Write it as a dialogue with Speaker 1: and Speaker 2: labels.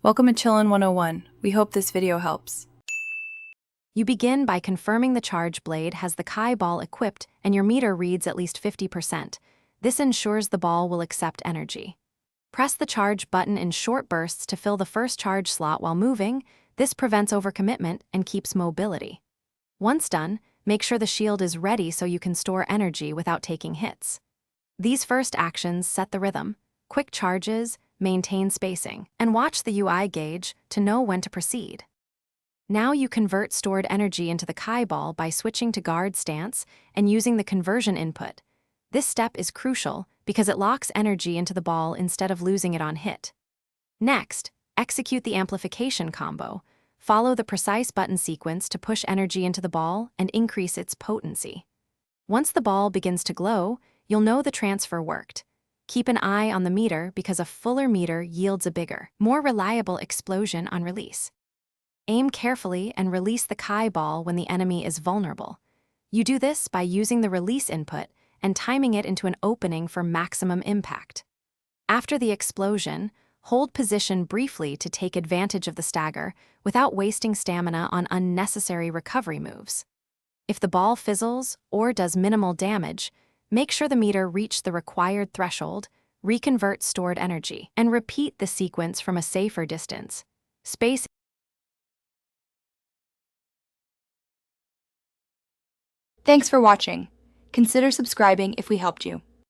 Speaker 1: Welcome to Chillin' 101. We hope this video helps.
Speaker 2: You begin by confirming the charge blade has the Kai ball equipped and your meter reads at least 50%. This ensures the ball will accept energy. Press the charge button in short bursts to fill the first charge slot while moving. This prevents overcommitment and keeps mobility. Once done, make sure the shield is ready so you can store energy without taking hits. These first actions set the rhythm. Quick charges, maintain spacing, and watch the UI gauge to know when to proceed. Now you convert stored energy into the Kai ball by switching to guard stance and using the conversion input. This step is crucial because it locks energy into the ball instead of losing it on hit. Next, execute the amplification combo. Follow the precise button sequence to push energy into the ball and increase its potency. Once the ball begins to glow, you'll know the transfer worked. Keep an eye on the meter because a fuller meter yields a bigger, more reliable explosion on release. Aim carefully and release the Kai ball when the enemy is vulnerable. You do this by using the release input and timing it into an opening for maximum impact. After the explosion, hold position briefly to take advantage of the stagger without wasting stamina on unnecessary recovery moves. If the ball fizzles or does minimal damage, make sure the meter reached the required threshold, reconvert stored energy, and repeat the sequence from a safer distance.
Speaker 3: Thanks for watching. Consider subscribing if we helped you.